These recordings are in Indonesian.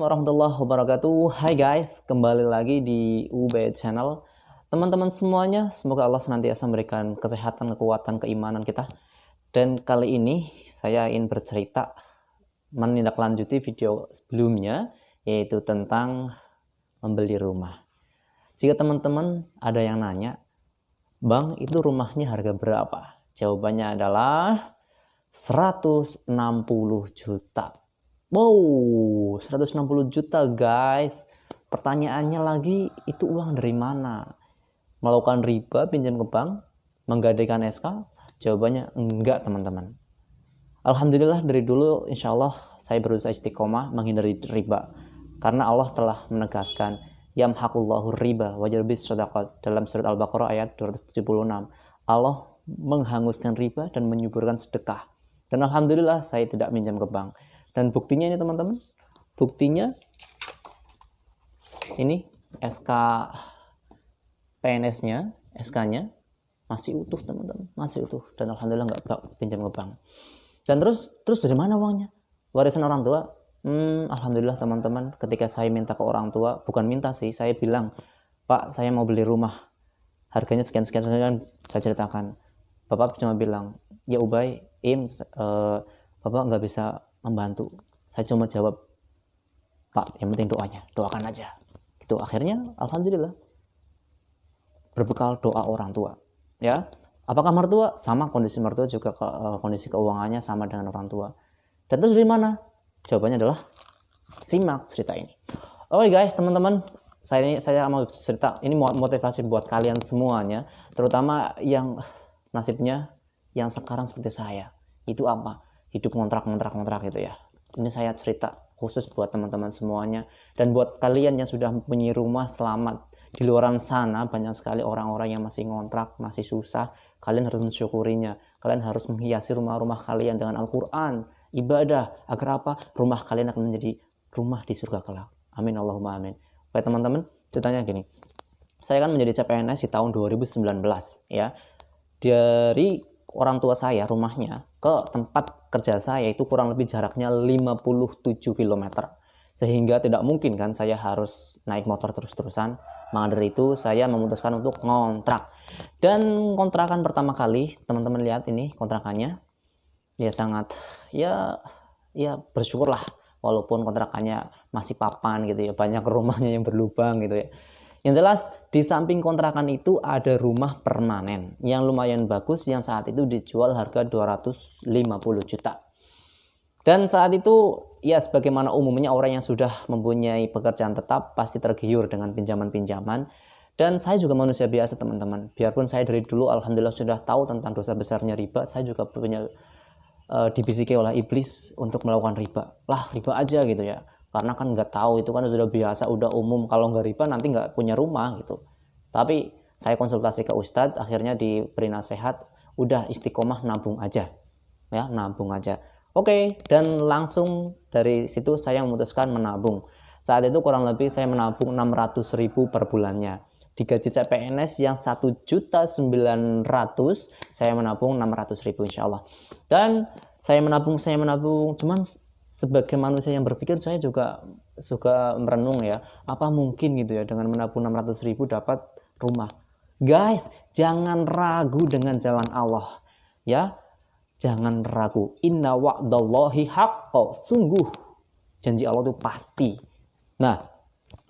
Warahmatullahi wabarakatuh. Hai guys, kembali lagi di UB Channel. Teman-teman semuanya, semoga Allah senantiasa memberikan kesehatan, kekuatan, keimanan kita. Dan kali ini saya ingin bercerita menindaklanjuti video sebelumnya, yaitu tentang membeli rumah. Jika teman-teman ada yang nanya, Bang, itu rumahnya harga berapa? Jawabannya adalah 160 juta. Wow, 160 juta guys. Pertanyaannya lagi, itu uang dari mana? Melakukan riba, pinjam ke bank, menggadaikan SK? Jawabannya enggak teman-teman. Alhamdulillah dari dulu insya Allah saya berusaha istiqomah menghindari riba. Karena Allah telah menegaskan, yamhaqullahu riba wa yurbis shadaqat dalam surat Al-Baqarah ayat 276. Allah menghanguskan riba dan menyuburkan sedekah. Dan alhamdulillah saya tidak minjam ke bank. Dan buktinya ini teman-teman, buktinya ini SK PNS-nya, SK-nya masih utuh teman-teman, masih utuh. Dan alhamdulillah nggak pinjam ke bank. Dan terus dari mana uangnya? Warisan orang tua? Alhamdulillah teman-teman, ketika saya minta ke orang tua, bukan minta sih, saya bilang, Pak, saya mau beli rumah, harganya sekian-sekian, saya ceritakan. Bapak cuma bilang, ya Ubay, Bapak nggak bisa membantu. Saya cuma jawab, Pak, yang penting doanya, doakan aja. Itu akhirnya alhamdulillah berbekal doa orang tua. Ya, apakah mertua? Sama, kondisi mertua juga kondisi keuangannya sama dengan orang tua. Dan terus dari mana? Jawabannya adalah simak cerita ini. Oke guys, teman-teman, saya mau cerita ini motivasi buat kalian semuanya, terutama yang nasibnya yang sekarang seperti saya. Itu apa? Hidup kontrak gitu ya. Ini saya cerita khusus buat teman-teman semuanya, dan buat kalian yang sudah punya rumah selamat. Di luar sana banyak sekali orang-orang yang masih ngontrak, masih susah. Kalian harus mensyukurinya. Kalian harus menghiasi rumah-rumah kalian dengan Al-Quran, ibadah, agar apa? Rumah kalian akan menjadi rumah di surga kelak. Amin Allahumma amin. Baik teman-teman, ceritanya gini. Saya kan menjadi CPNS di tahun 2019 ya. Dari orang tua saya, rumahnya ke tempat kerja saya itu kurang lebih jaraknya 57 km. Sehingga tidak mungkin kan saya harus naik motor terus-terusan. Maka dari itu saya memutuskan untuk ngontrak. Dan kontrakan pertama kali, teman-teman lihat ini kontrakannya. Ya sangat ya bersyukurlah walaupun kontrakannya masih papan gitu ya. Banyak rumahnya yang berlubang gitu ya. Yang jelas di samping kontrakan itu ada rumah permanen yang lumayan bagus yang saat itu dijual harga 250 juta. Dan saat itu ya sebagaimana umumnya orang yang sudah mempunyai pekerjaan tetap pasti tergiur dengan pinjaman-pinjaman. Dan saya juga manusia biasa teman-teman. Biarpun saya dari dulu alhamdulillah sudah tahu tentang dosa besarnya riba, saya juga punya dibisiki oleh iblis untuk melakukan riba. Lah riba aja gitu ya. Karena kan nggak tahu, itu kan sudah biasa, udah umum. Kalau nggak riba nanti nggak punya rumah gitu. Tapi saya konsultasi ke Ustadz, akhirnya diberi nasihat, udah istiqomah nabung aja. Ya, nabung aja. Oke, dan langsung dari situ saya memutuskan menabung. Saat itu kurang lebih saya menabung 600.000 per bulannya. Di gaji CPNS yang 1.900.000, saya menabung 600.000 insya Allah. Dan saya menabung, cuman sebagai manusia yang berpikir, saya juga suka merenung ya, apa mungkin gitu ya dengan menabung 600.000 dapat rumah. Guys, jangan ragu dengan jalan Allah ya, jangan ragu. Inna wa'dallahi haqqo, sungguh janji Allah itu pasti. Nah,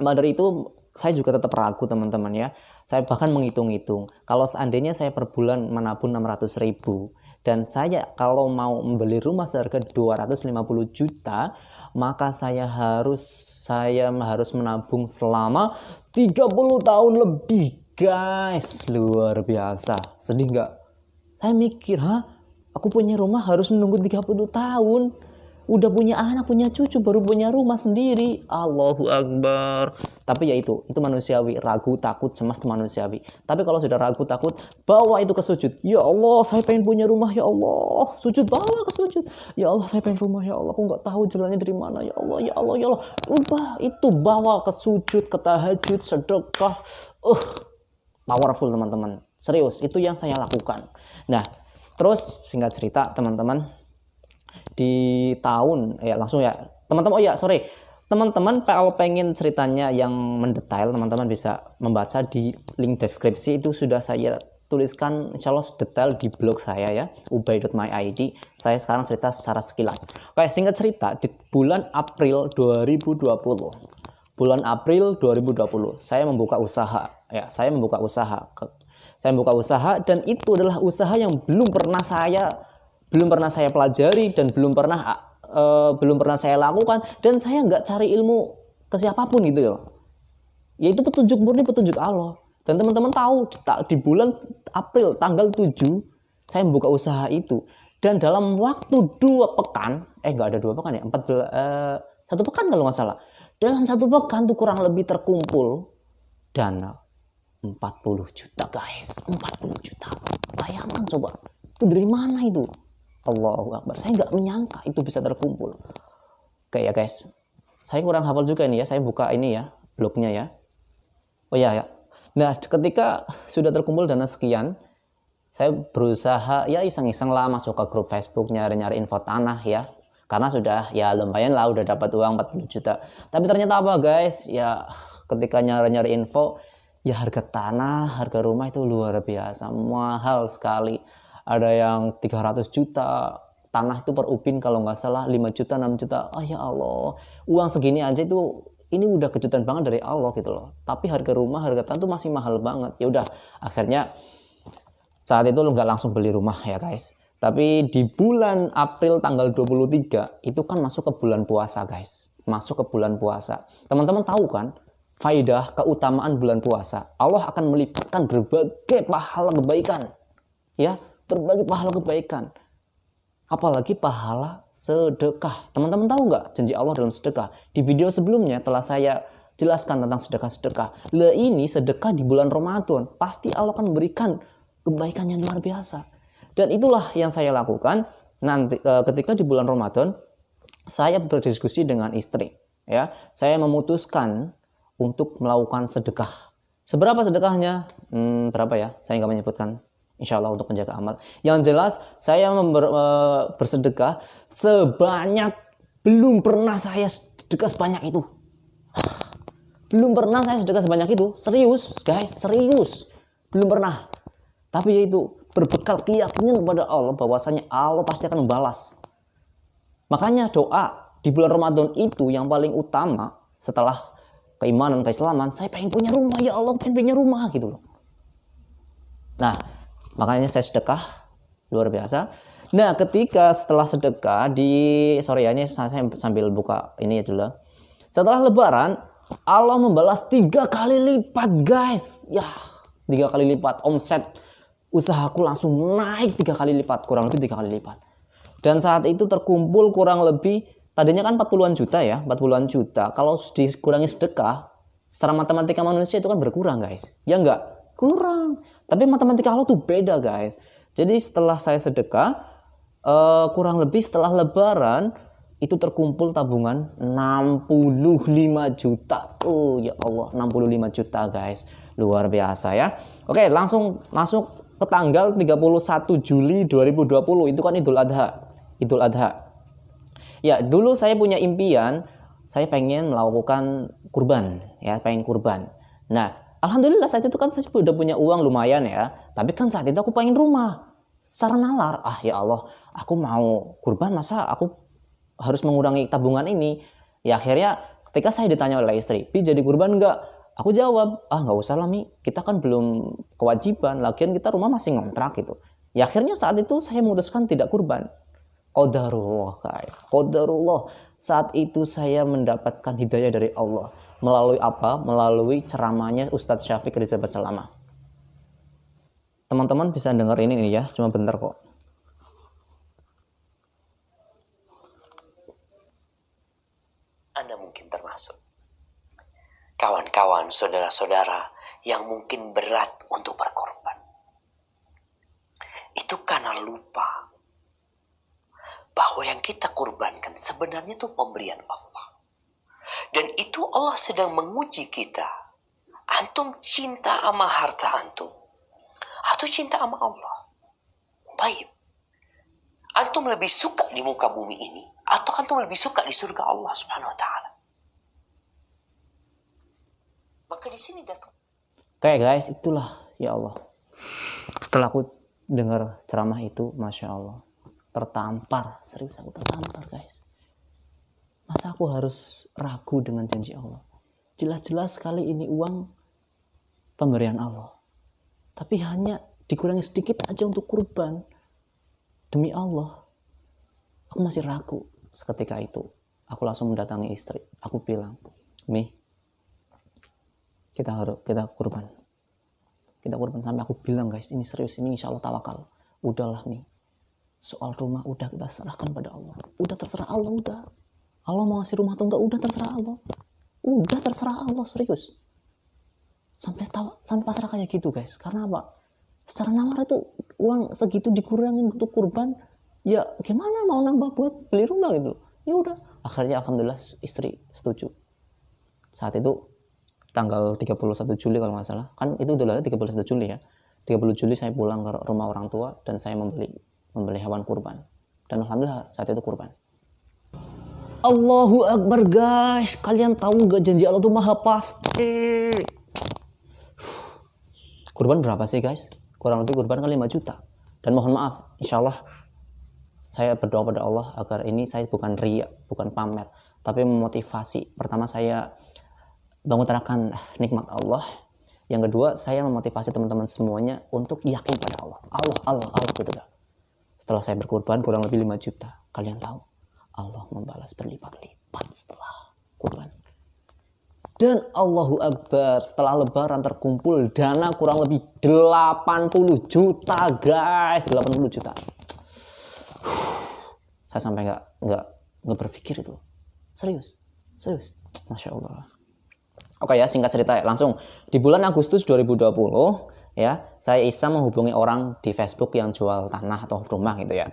maka dari itu saya juga tetap ragu teman-teman ya. Saya bahkan menghitung-hitung, kalau seandainya saya per bulan menabung 600.000 dan saya kalau mau membeli rumah seharga 250 juta, maka saya harus menabung selama 30 tahun lebih, guys. Luar biasa. Sedih nggak? Saya mikir, aku punya rumah harus menunggu 30 tahun. Udah punya anak, punya cucu, baru punya rumah sendiri. Allahu Akbar. Tapi ya itu manusiawi. Ragu, takut, cemas itu manusiawi. Tapi kalau sudah ragu, takut, bawa itu ke sujud. Ya Allah, saya pengen punya rumah, ya Allah. Sujud, bawa ke sujud. Ya Allah, saya pengen rumah, ya Allah. Aku nggak tahu jalannya dari mana, ya Allah, ya Allah, ya Allah. Ubah itu, bawa ke sujud, ke tahajud, sedekah. Powerful teman-teman. Serius, itu yang saya lakukan. Nah, terus singkat cerita teman-teman, di tahun langsung ya teman-teman, Teman-teman kalau pengen ceritanya yang mendetail, teman-teman bisa membaca di link deskripsi, itu sudah saya tuliskan insya Allah detail di blog saya ya, ubay.my.id. Saya sekarang cerita secara sekilas. Oke, singkat cerita, di bulan April 2020, saya membuka usaha ya, saya membuka usaha dan itu adalah usaha yang belum pernah saya pelajari dan belum pernah saya lakukan, dan saya nggak cari ilmu ke siapapun gitu ya. Yaitu petunjuk murni, petunjuk Allah. Dan teman-teman tahu di bulan April tanggal 7 saya membuka usaha itu, dan dalam waktu 2 pekan, nggak ada 2 pekan ya, 1 pekan kalau nggak salah. Dalam 1 pekan tuh kurang lebih terkumpul dana 40 juta guys, 40 juta. Bayangkan coba, itu dari mana itu? Allahu Akbar, saya nggak menyangka itu bisa terkumpul. Oke ya guys, saya kurang hafal juga ini ya, saya buka ini ya, blognya ya. Oh ya. Nah, ketika sudah terkumpul dana sekian, saya berusaha ya iseng-iseng lah masuk ke grup Facebook, nyari-nyari info tanah ya. Karena sudah ya lumayan lah, udah dapat uang 40 juta. Tapi ternyata apa guys, ya ketika nyari-nyari info, ya harga tanah, harga rumah itu luar biasa, mahal sekali. Ada yang 300 juta, tanah itu per ubin kalau nggak salah 5 juta, 6 juta. Oh ya Allah, uang segini aja itu, ini udah kejutan banget dari Allah gitu loh. Tapi harga rumah, harga tanah itu masih mahal banget. Ya udah, akhirnya saat itu nggak langsung beli rumah ya guys. Tapi di bulan April tanggal 23, itu kan masuk ke bulan puasa guys. Masuk ke bulan puasa. Teman-teman tahu kan, faidah keutamaan bulan puasa. Allah akan melipatkan berbagai pahala kebaikan. Ya, berbagai pahala kebaikan, apalagi pahala sedekah. Teman-teman tahu nggak janji Allah dalam sedekah? Di video sebelumnya telah saya jelaskan tentang sedekah. Lah ini sedekah di bulan Ramadan, pasti Allah akan memberikan kebaikan yang luar biasa. Dan itulah yang saya lakukan nanti ketika di bulan Ramadan. Saya berdiskusi dengan istri ya, saya memutuskan untuk melakukan sedekah. Seberapa sedekahnya? Berapa ya, saya nggak menyebutkan. Insya Allah untuk menjaga amal. Yang jelas saya bersedekah sebanyak, belum pernah saya sedekah sebanyak itu. Belum pernah saya sedekah sebanyak itu. Serius guys, serius. Belum pernah. Tapi yaitu berbekal keyakinan kepada Allah bahwasanya Allah pasti akan membalas. Makanya doa di bulan Ramadan itu yang paling utama setelah keimanan, keislaman, saya pengen punya rumah ya Allah, pengen punya rumah gitu loh. Nah, makanya saya sedekah luar biasa. Nah, ketika setelah sedekah sorry ya, ini saya sambil buka ini dulu. Setelah Lebaran, Allah membalas 3 kali lipat guys. Ya, 3 kali lipat. Omset usahaku langsung naik 3 kali lipat, kurang lebih 3 kali lipat. Dan saat itu terkumpul kurang lebih, tadinya kan 40-an juta ya, 40-an juta. Kalau dikurangi sedekah, secara matematika manusia itu kan berkurang guys. Ya enggak? Kurang. Tapi matematika Allah tuh beda guys. Jadi setelah saya sedekah, kurang lebih setelah Lebaran, itu terkumpul tabungan 65 juta. Oh ya Allah, 65 juta guys. Luar biasa ya. Oke, langsung masuk ke tanggal 31 Juli 2020. Itu kan Idul Adha. Ya, dulu saya punya impian, saya pengen melakukan kurban ya, pengen kurban. Nah, alhamdulillah saat itu kan saya udah punya uang lumayan ya. Tapi kan saat itu aku pengen rumah. Secara nalar, ya Allah, aku mau kurban, masa aku harus mengurangi tabungan ini? Ya akhirnya ketika saya ditanya oleh istri, "Pi, jadi kurban enggak?" Aku jawab, nggak usah lah Mi, kita kan belum kewajiban, lagian kita rumah masih ngontrak gitu. Ya akhirnya saat itu saya memutuskan tidak kurban. Qadarullah guys, qadarullah. Saat itu saya mendapatkan hidayah dari Allah. Melalui apa? Melalui ceramahnya Ustadz Syafiq Rizal Basalamah. Teman-teman bisa dengar ini ya, cuma bentar kok. Anda mungkin termasuk kawan-kawan, saudara-saudara yang mungkin berat untuk berkorban. Itu karena lupa bahwa yang kita korbankan sebenarnya itu pemberian Allah. Dan itu Allah sedang menguji kita. Antum cinta sama harta antum atau cinta sama Allah? Baik. Antum lebih suka di muka bumi ini atau antum lebih suka di surga Allah Subhanahu wa taala? maka di sini datang. Kayak guys, itulah ya Allah. Setelah aku dengar ceramah itu, Masya Allah, tertampar, serius aku tertampar guys. Masa aku harus ragu dengan janji Allah? Jelas-jelas sekali ini uang pemberian Allah, tapi hanya dikurangi sedikit aja untuk kurban. Demi Allah, aku masih ragu. Seketika itu aku langsung mendatangi istri. Aku bilang, Mi, kita kurban. Kita kurban. Sampai aku bilang, guys, ini serius, ini insya Allah tawakal. Udahlah, Mi, soal rumah udah kita serahkan pada Allah. Udah terserah Allah, udah. Allah mau ngasih rumah atau enggak, udah terserah Allah. Udah terserah Allah, serius. Sampai pasrah kayak gitu, guys. Karena apa? Secara nalar itu uang segitu dikurangin untuk kurban, ya gimana mau nambah buat beli rumah gitu. Ya udah, akhirnya alhamdulillah istri setuju. Saat itu tanggal 31 Juli kalau nggak salah, kan itu udah 31 Juli ya. 30 Juli saya pulang ke rumah orang tua dan saya membeli hewan kurban. Dan alhamdulillah saat itu kurban. Allahu Akbar guys, kalian tahu nggak janji Allah itu maha pasti. Kurban berapa sih guys? Kurang lebih kurban kan 5 juta. Dan mohon maaf, insya Allah saya berdoa pada Allah agar ini saya bukan riya, bukan pamer, tapi memotivasi. Pertama saya mengutarakan nikmat Allah. Yang kedua saya memotivasi teman-teman semuanya untuk yakin pada Allah. Allah gitu dah. Setelah saya berkurban kurang lebih 5 juta. Kalian tahu, Allah membalas berlipat-lipat setelah kurban. Dan Allahu Akbar, setelah lebaran terkumpul dana kurang lebih 80 juta guys, 80 juta. Saya sampai nggak berpikir itu. Serius. Masya Allah. Oke ya, singkat cerita langsung. Di bulan Agustus 2020 ya, saya iseng menghubungi orang di Facebook yang jual tanah atau rumah gitu ya.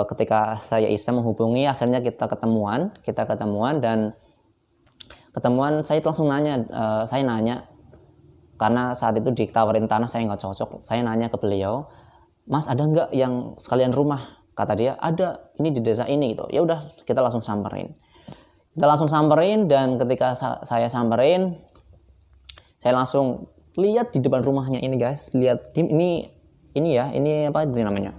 Ketika saya iseng menghubungi, akhirnya kita ketemuan dan saya langsung nanya, saya nanya karena saat itu ditawarin tanah saya nggak cocok. Saya nanya ke beliau, Mas ada nggak yang sekalian rumah? Kata dia ada, ini di desa ini gitu. Ya udah, kita langsung samperin. Dan ketika saya samperin, saya langsung lihat di depan rumahnya ini guys, lihat ini apa itu namanya?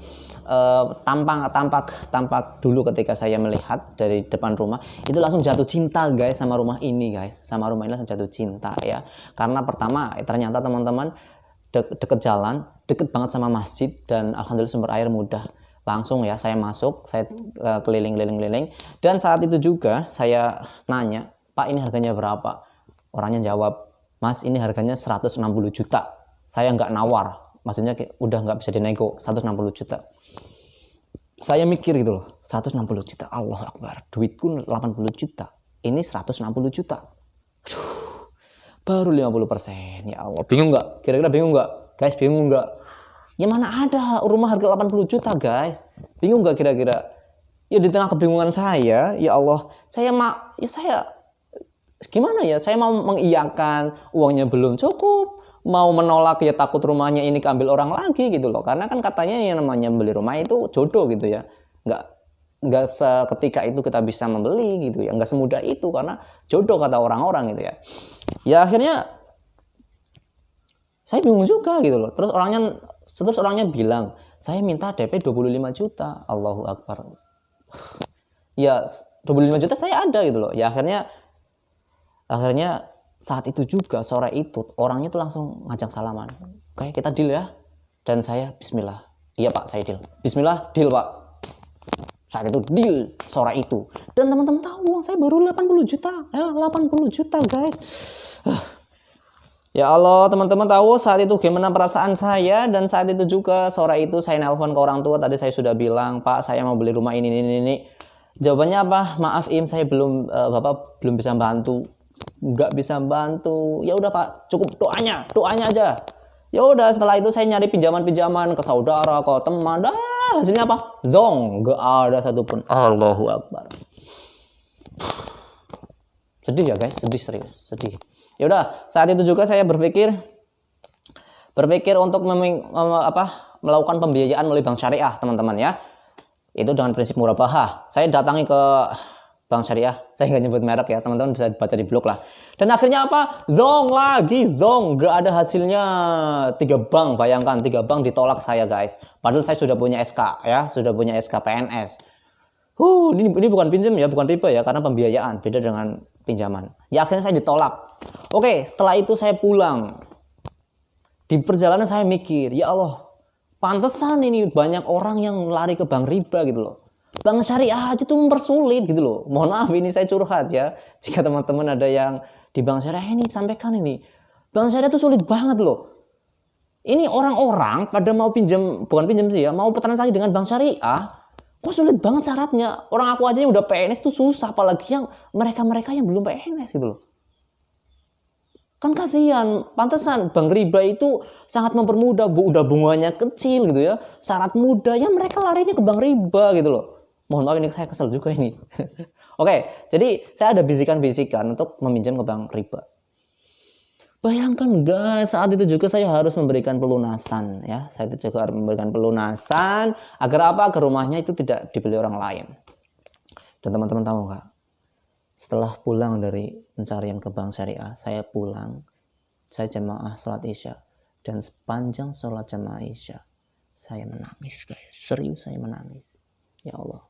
Tampak dulu ketika saya melihat dari depan rumah itu langsung jatuh cinta guys sama rumah ini langsung jatuh cinta ya, karena pertama ternyata teman-teman deket jalan, deket banget sama masjid, dan alhamdulillah sumber air mudah. Langsung ya saya masuk, saya keliling, dan saat itu juga saya nanya, Pak ini harganya berapa? Orangnya jawab, Mas ini harganya 160 juta. Saya nggak nawar, maksudnya udah nggak bisa dinego, 160 juta. Saya mikir gitu loh, 160 juta, Allah Akbar, duitku 80 juta, ini 160 juta. Aduh, baru 50%, ya Allah, bingung nggak? Kira-kira bingung nggak? Guys, bingung nggak? Ya mana ada rumah harga 80 juta guys, bingung nggak kira-kira? Ya di tengah kebingungan saya, ya Allah, saya gimana ya, saya mau mengiyakan, uangnya belum cukup, mau menolak ya takut rumahnya ini keambil orang lagi gitu loh, karena kan katanya yang namanya beli rumah itu jodoh gitu ya, nggak seketika itu kita bisa membeli gitu ya, nggak semudah itu karena jodoh kata orang-orang gitu ya. Ya akhirnya saya bingung juga gitu loh. Terus orangnya bilang, saya minta DP 25 juta. Allahu Akbar. Ya 25 juta saya ada gitu loh. Ya akhirnya saat itu juga sore itu orangnya tuh langsung ngajak salaman. Oke, kita deal ya. Dan saya bismillah. Iya Pak, saya deal. Bismillah, deal Pak. Saat itu deal sore itu. Dan teman-teman tahu uang saya baru 80 juta. Ya, 80 juta guys. Ya Allah, teman-teman tahu saat itu gimana perasaan saya. Dan saat itu juga sore itu saya nelpon ke orang tua. Tadi saya sudah bilang, Pak saya mau beli rumah ini. Jawabannya apa? Maaf Im, saya Bapak belum bisa bantu. Nggak bisa bantu. Ya udah Pak, cukup doanya aja. Ya udah, setelah itu saya nyari pinjaman ke saudara, ke teman. Hasilnya apa? Zong, nggak ada satupun. Allahu Akbar. Sedih ya guys, serius. Ya udah, saat itu juga saya berpikir untuk melakukan pembiayaan melalui bank syariah, teman-teman ya. Itu dengan prinsip murabahah. Saya datangi ke bank syariah, saya nggak nyebut merek ya, teman-teman bisa baca di blog lah. Dan akhirnya apa? Zong lagi, zong, nggak ada hasilnya. 3 bank, bayangkan 3 bank ditolak saya guys. Padahal saya sudah punya SK ya, sudah punya SK PNS. Ini bukan pinjam ya, bukan riba ya, karena pembiayaan, beda dengan pinjaman. Ya akhirnya saya ditolak. Oke, setelah itu saya pulang. Di perjalanan saya mikir, ya Allah, pantesan ini banyak orang yang lari ke bank riba gitu loh. Bank syariah aja tuh mempersulit gitu loh. Mohon maaf ini saya curhat ya. Jika teman-teman ada yang di bank syariah ini, sampaikan ini. Bank syariah tuh sulit banget loh. Ini orang-orang pada mau pinjam, bukan pinjam sih ya, mau transaksi dengan bank syariah, kok sulit banget syaratnya. Orang aku aja yang udah PNS tuh susah, apalagi yang mereka-mereka yang belum PNS gitu loh. Kan kasihan, pantesan bank riba itu sangat mempermudah, udah bunganya kecil gitu ya, syarat mudah, ya mereka larinya ke bank riba gitu loh. Mohon maaf ini saya kesel juga ini. Oke, jadi saya ada bisikan-bisikan untuk meminjam ke bank riba. Bayangkan guys, saat itu juga saya harus memberikan pelunasan ya. Saya itu juga harus memberikan pelunasan agar apa? Agar rumahnya itu tidak dibeli orang lain. Dan teman-teman tahu nggak? Setelah pulang dari pencarian ke bank syariah, saya pulang, saya jamaah sholat isya. Dan sepanjang sholat jamaah isya, saya menangis guys. Serius saya menangis. Ya Allah,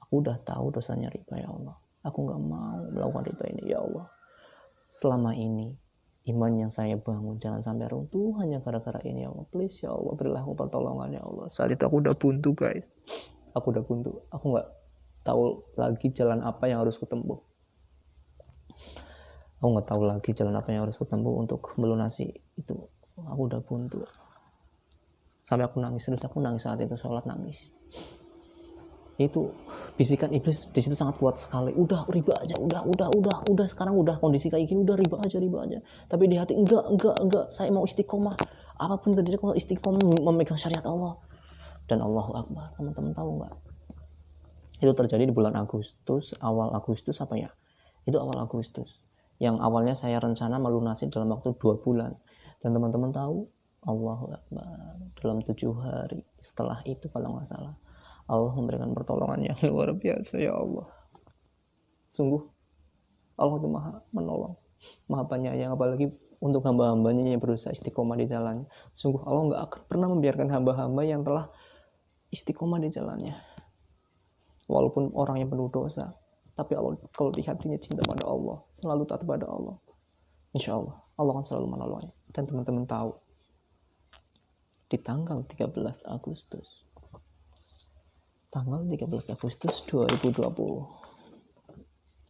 aku udah tahu dosanya riba ya Allah. Aku nggak mau melakukan riba ini ya Allah. Selama ini iman yang saya bangun jangan sampai runtuh hanya gara-gara ini ya Allah. Please ya Allah, berilah aku pertolongan ya Allah. Saat itu aku udah buntu guys. Aku udah buntu. Aku nggak tahu lagi jalan apa yang harus kutempuh. Aku nggak tahu lagi jalan apa yang harus kutempuh untuk melunasi itu. Aku udah buntu. Sampai aku nangis, terus aku nangis saat itu, sholat nangis. Itu bisikan iblis di situ sangat kuat sekali. Udah riba aja, udah sekarang udah kondisi kayak gini, udah riba aja. Tapi di hati enggak, saya mau istiqomah. Apapun yang terjadi, kalau istiqomah memegang syariat Allah. Dan Allahu Akbar, teman-teman tahu nggak? Itu terjadi di bulan Agustus, awal Agustus apa ya? Itu awal Agustus. Yang awalnya saya rencana melunasi dalam waktu 2 bulan. Dan teman-teman tahu, Allahu Akbar, dalam 7 hari setelah itu kalau nggak salah, Allah memberikan pertolongan yang luar biasa ya Allah. Sungguh Allah itu maha menolong, maha penyayang, apalagi untuk hamba-hambanya yang berusaha istiqomah di jalannya. Sungguh Allah nggak akan pernah membiarkan hamba-hamba yang telah istiqomah di jalannya. Walaupun orang yang penuh dosa, tapi Allah kalau di hatinya cinta pada Allah, selalu taat pada Allah, insya Allah Allah akan selalu menolongnya. Dan teman-teman tahu, di tanggal 13 Agustus 2020.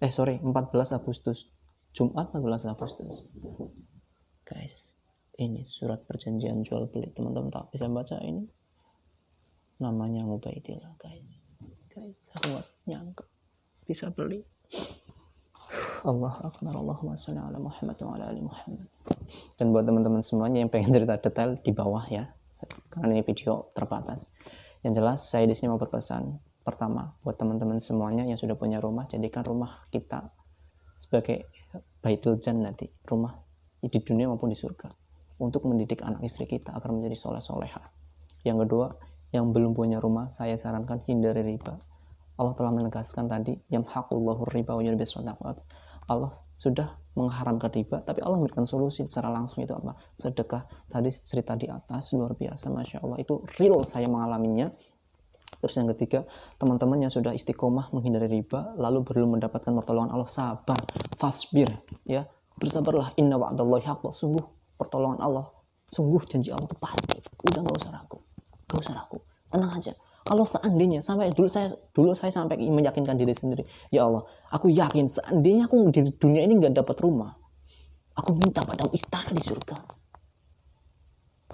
14 Agustus. Jumat 14 Agustus. Guys, ini surat perjanjian jual beli. Teman-teman tak bisa baca ini? Namanya Mubaidillah, guys. Aku gak nyangka bisa beli. Allah Akbar, Allahumma sholli ala Muhammad wa ala ali Muhammad. Dan buat teman-teman semuanya yang pengen cerita detail di bawah ya, karena ini video terbatas. Yang jelas saya di sini mau berpesan, pertama buat teman-teman semuanya yang sudah punya rumah, jadikan rumah kita sebagai baitul jannati, rumah di dunia maupun di surga, untuk mendidik anak istri kita agar menjadi soleh-soleha. Yang kedua, yang belum punya rumah, saya sarankan hindari riba. Allah telah menegaskan tadi, yamhaqullahu riba wa yurbis shadaqat. Allah sudah mengharamkan riba, tapi Allah memberikan solusi secara langsung. Itu apa? Sedekah. Tadi cerita di atas luar biasa, masya Allah, itu real saya mengalaminya. Terus yang ketiga, teman-teman yang sudah istiqomah menghindari riba lalu belum mendapatkan pertolongan Allah, sabar, fasbir ya, bersabarlah, inna wa'dallahi haqq. Sungguh pertolongan Allah, sungguh janji Allah itu pasti. Udah gak usah ragu, tenang aja. Kalau seandainya sampai dulu saya sampai meyakinkan diri sendiri, ya Allah, aku yakin seandainya aku di dunia ini nggak dapat rumah, aku minta padamu istana di surga.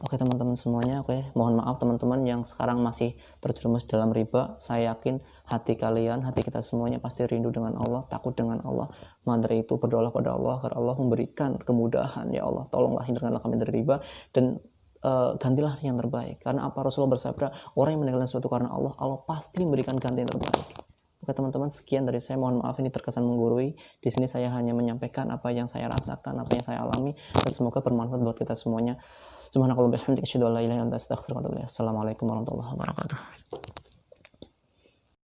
Oke teman-teman semuanya, mohon maaf teman-teman yang sekarang masih terjerumus dalam riba. Saya yakin hati kalian, hati kita semuanya pasti rindu dengan Allah, takut dengan Allah. Maka dari itu berdoalah pada Allah agar Allah memberikan kemudahan. Ya Allah, tolonglah hindarkanlah kami dari riba dan gantilah yang terbaik. Karena apa? Rasulullah bersabda, orang yang meninggalkan sesuatu karena Allah, Allah pasti memberikan ganti yang terbaik. Oke teman-teman, sekian dari saya. Mohon maaf ini terkesan menggurui. Di sini saya hanya menyampaikan apa yang saya rasakan, apa yang saya alami, dan semoga bermanfaat buat kita semuanya. Subhanakallahumma wa bihamdika asyhadu an la ilaha illa anta astaghfiruka wa atubu ilaik. Assalamualaikum warahmatullahi wabarakatuh.